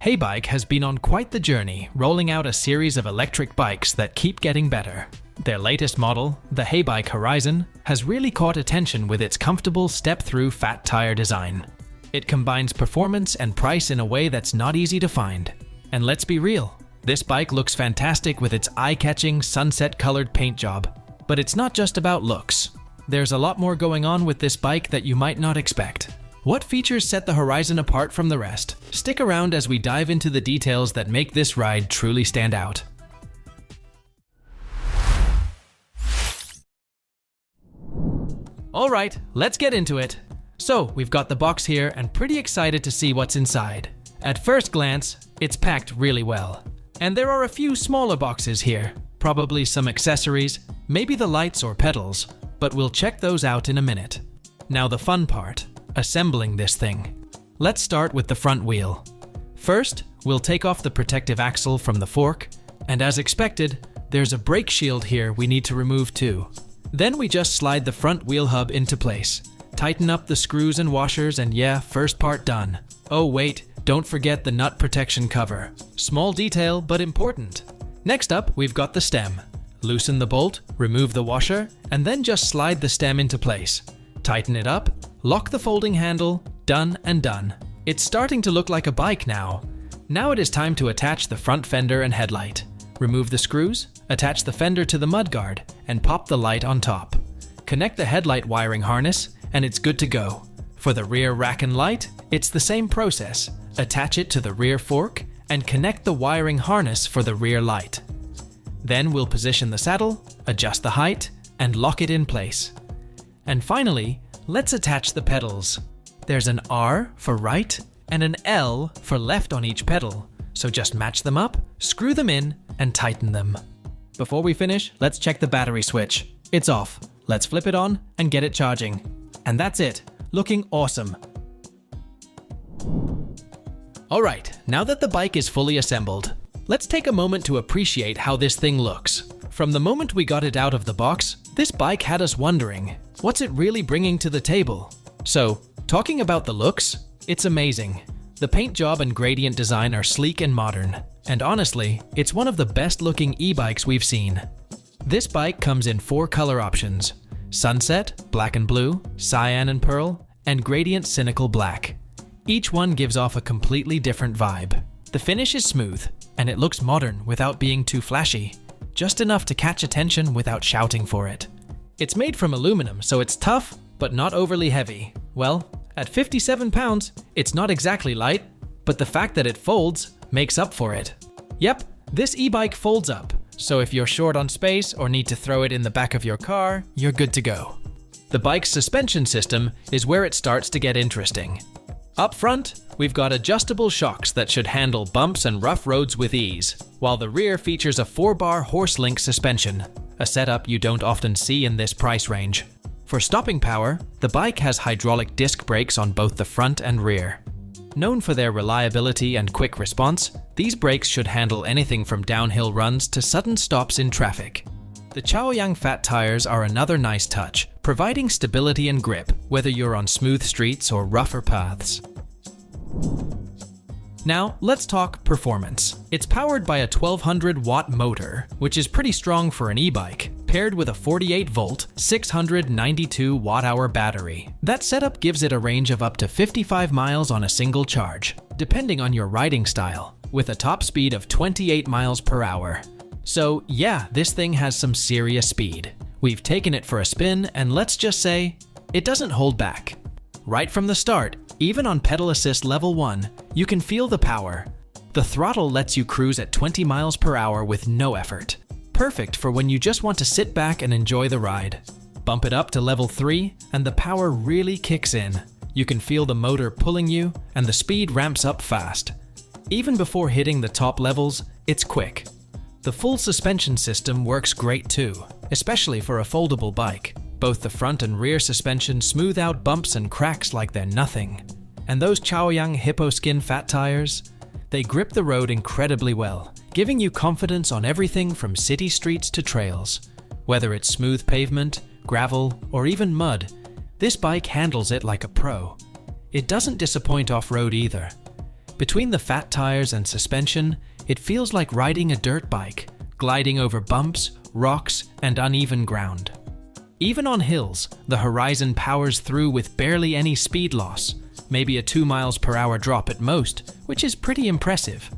Heybike has been on quite the journey, rolling out a series of electric bikes that keep getting better. Their latest model, the Heybike Horizon, has really caught attention with its comfortable step-through fat tire design. It combines performance and price in a way that's not easy to find. And let's be real, this bike looks fantastic with its eye-catching sunset-colored paint job. But it's not just about looks. There's a lot more going on with this bike that you might not expect. What features set the Horizon apart from the rest? Stick around as we dive into the details that make this ride truly stand out. Alright, let's get into it. So, we've got the box here and pretty excited to see what's inside. At first glance, it's packed really well. And there are a few smaller boxes here, probably some accessories, maybe the lights or pedals, but we'll check those out in a minute. Now the fun part. Assembling this thing. Let's start with the front wheel. First, we'll take off the protective axle from the fork, and as expected, there's a brake shield here we need to remove too. Then we just slide the front wheel hub into place, tighten up the screws and washers, and yeah, first part done. Oh wait, don't forget the nut protection cover. Small detail, but important. Next up, we've got the stem. Loosen the bolt, remove the washer, and then just slide the stem into place. Tighten it up, lock the folding handle, done and done. It's starting to look like a bike now. Now it is time to attach the front fender and headlight. Remove the screws, attach the fender to the mudguard, and pop the light on top. Connect the headlight wiring harness, and it's good to go. For the rear rack and light, it's the same process. Attach it to the rear fork, and connect the wiring harness for the rear light. Then we'll position the saddle, adjust the height, and lock it in place. And finally, let's attach the pedals. There's an R for right and an L for left on each pedal, so just match them up, screw them in, and tighten them. Before we finish, let's check the battery switch. It's off. Let's flip it on and get it charging. And that's it, looking awesome. Alright, now that the bike is fully assembled, let's take a moment to appreciate how this thing looks. From the moment we got it out of the box, this bike had us wondering, what's it really bringing to the table? So, talking about the looks, it's amazing. The paint job and gradient design are sleek and modern, and honestly, it's one of the best looking e-bikes we've seen. This bike comes in 4 color options: Sunset, Black and Blue, Cyan and Pearl, and Gradient Cynical Black. Each one gives off a completely different vibe. The finish is smooth, and it looks modern without being too flashy. Just enough to catch attention without shouting for it. It's made from aluminum, so it's tough, but not overly heavy. Well, at 57 pounds, it's not exactly light, but the fact that it folds makes up for it. Yep, this e-bike folds up, so if you're short on space or need to throw it in the back of your car, you're good to go. The bike's suspension system is where it starts to get interesting. Up front, we've got adjustable shocks that should handle bumps and rough roads with ease, while the rear features a 4-bar horse-link suspension, a setup you don't often see in this price range. For stopping power, the bike has hydraulic disc brakes on both the front and rear. Known for their reliability and quick response, these brakes should handle anything from downhill runs to sudden stops in traffic. The Chaoyang fat tires are another nice touch, providing stability and grip, whether you're on smooth streets or rougher paths. Now, let's talk performance. It's powered by a 1200-watt motor, which is pretty strong for an e-bike, paired with a 48-volt, 692 watt-hour battery. That setup gives it a range of up to 55 miles on a single charge, depending on your riding style, with a top speed of 28 miles per hour. So yeah, this thing has some serious speed. We've taken it for a spin, and let's just say, it doesn't hold back. Right from the start, even on pedal assist level 1, you can feel the power. The throttle lets you cruise at 20 miles per hour with no effort. Perfect for when you just want to sit back and enjoy the ride. Bump it up to level 3, and the power really kicks in. You can feel the motor pulling you, and the speed ramps up fast. Even before hitting the top levels, it's quick. The full suspension system works great too, especially for a foldable bike. Both the front and rear suspension smooth out bumps and cracks like they're nothing. And those Chaoyang hippo skin fat tires? They grip the road incredibly well, giving you confidence on everything from city streets to trails. Whether it's smooth pavement, gravel, or even mud, this bike handles it like a pro. It doesn't disappoint off-road either. Between the fat tires and suspension, it feels like riding a dirt bike, gliding over bumps, rocks, and uneven ground. Even on hills, the Horizon powers through with barely any speed loss, maybe a 2 miles per hour drop at most, which is pretty impressive.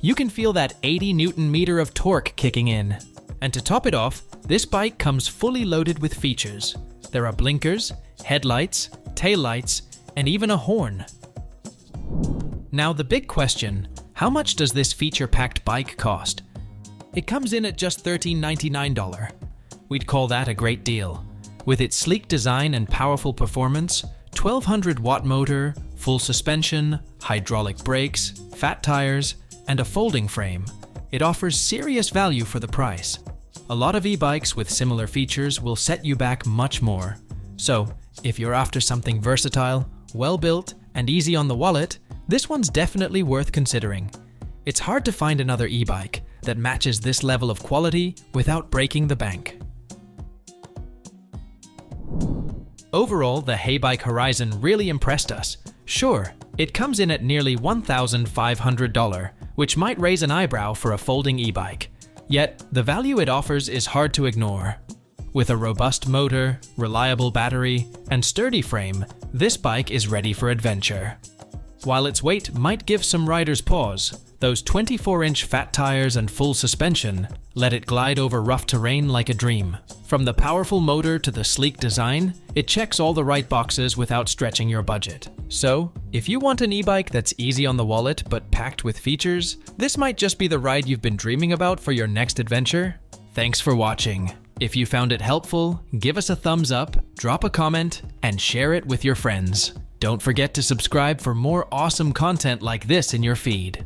You can feel that 80 Newton-meter of torque kicking in. And to top it off, this bike comes fully loaded with features. There are blinkers, headlights, taillights, and even a horn. Now the big question, how much does this feature-packed bike cost? It comes in at just $13.99. We'd call that a great deal. With its sleek design and powerful performance, 1200-watt motor, full suspension, hydraulic brakes, fat tires, and a folding frame, it offers serious value for the price. A lot of e-bikes with similar features will set you back much more. So, if you're after something versatile, well-built, and easy on the wallet, this one's definitely worth considering. It's hard to find another e-bike that matches this level of quality without breaking the bank. Overall, the Heybike Horizon really impressed us. Sure, it comes in at nearly $1,500, which might raise an eyebrow for a folding e-bike. Yet, the value it offers is hard to ignore. With a robust motor, reliable battery, and sturdy frame, this bike is ready for adventure. While its weight might give some riders pause, those 24-inch fat tires and full suspension let it glide over rough terrain like a dream. From the powerful motor to the sleek design, it checks all the right boxes without stretching your budget. So, if you want an e-bike that's easy on the wallet but packed with features, this might just be the ride you've been dreaming about for your next adventure. Thanks for watching. If you found it helpful, give us a thumbs up, drop a comment, and share it with your friends. Don't forget to subscribe for more awesome content like this in your feed.